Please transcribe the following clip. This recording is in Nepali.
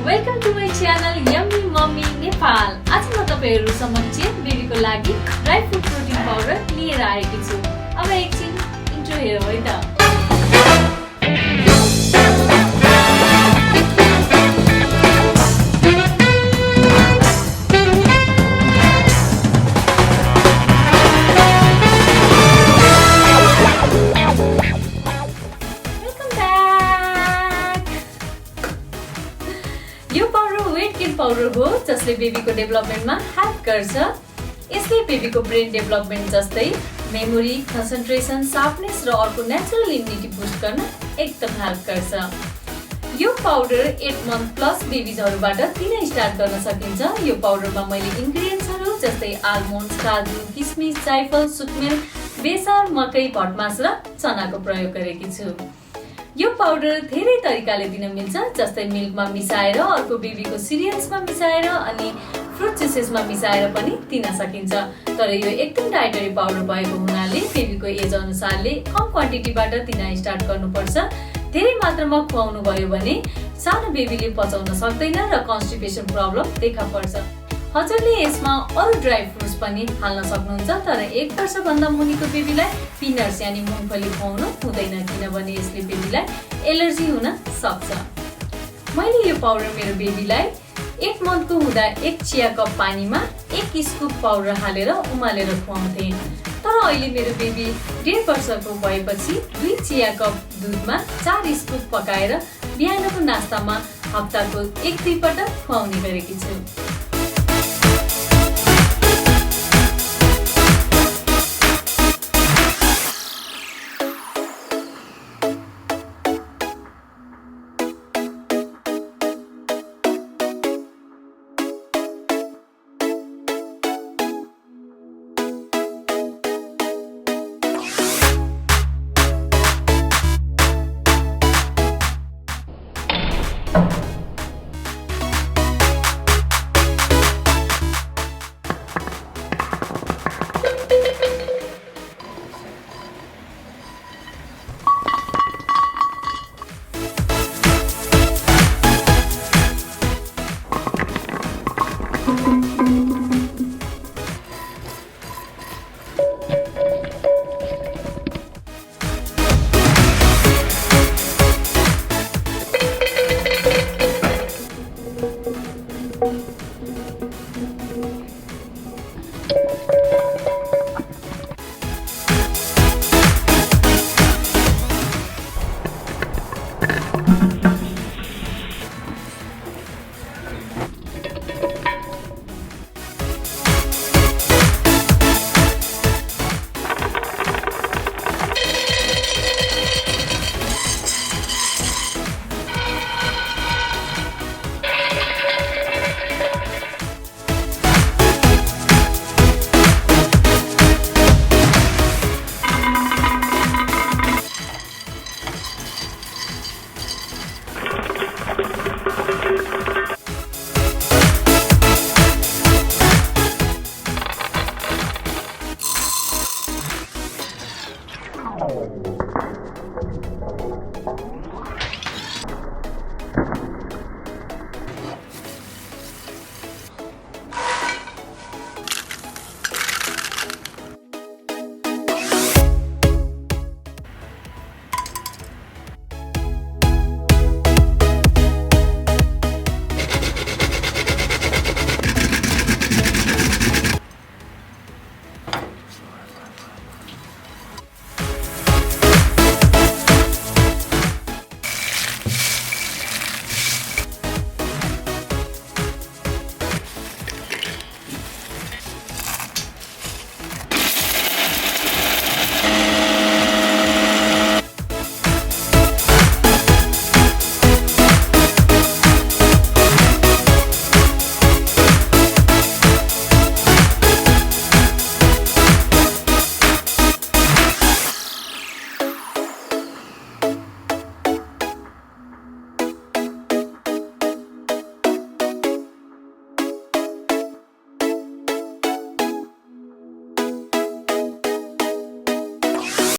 Welcome to my channel Yummy Mommy Nepal. आज म तपाईहरु समक्ष बेबीको लागि ड्राई फ्रुट प्रोटिन पाउडर लिएर आएकी छु। अब एकछिन इन्ट्रो हेरौँ है त। यो पाउडर वेट गेन पाउडर हो जसले बेबीको डेभलपमेन्टमा हेल्प गर्छ। यसले बेबीको ब्रेन डेभलपमेन्ट जस्तै मेमोरी, कन्सन्ट्रेसन, शार्पनेस र अर्को नेचुरल इम्युनिटी बुस्ट गर्न एकदम हेल्प गर्छ। यो पाउडर 8 मन्थ प्लस बेबीजहरुबाट दिन स्टार्ट गर्न सकिन्छ। यो पाउडरमा मैले इन्ग्रेडियन्ट्सहरु जस्तै आल्मोन्ड्स, काजु, किसमिस, जायफल, सुक्मेल, बेसार, मकै, भटमास र चनाको प्रयोग गरेकी छु। यो पाउडर धेरै तरिकाले दिन मिल्छ जस्तै मिल्कमा मिसाएर, अर्को बेबीको सिरियल्समा मिसाएर अनि फ्रुट जुसेसमा मिसाएर पनि दिन सकिन्छ। तर यो एकदम डाइटरी पाउडर भएको हुनाले बेबीको एज अनुसारले कम क्वान्टिटीबाट दिन स्टार्ट गर्नुपर्छ। धेरै मात्रामा खुवाउनु भयो भने सानो बेबीले पचाउन सक्दैन र कन्स्टिपेसन प्रब्लम देखा पर्छ। हजुरले यसमा अरु ड्राई फ्रुट्स पनि हाल्न सक्नुहुन्छ, तर 1 वर्ष भन्दा मुनिको बेबीलाई पिनट्स यानी मूंगफली खुवाउनु हुँदैन किनभने यसले बेबीलाई एलर्जी हुन सक्छ। मैले यो पाउडर मेरो बेबीलाई 1 मन्थको हुँदा 1 चिया कप पानीमा 1 स्कुप पाउडर हालेर उमालेर खुवाउँथे। तर अहिले मेरो बेबी 1.5 वर्षको भएपछि 2 चिया कप दुधमा 4 स्कुप पकाएर बिहानको नास्तामा हप्ताको 1-2 पटक खुवाउने गरेकी छु।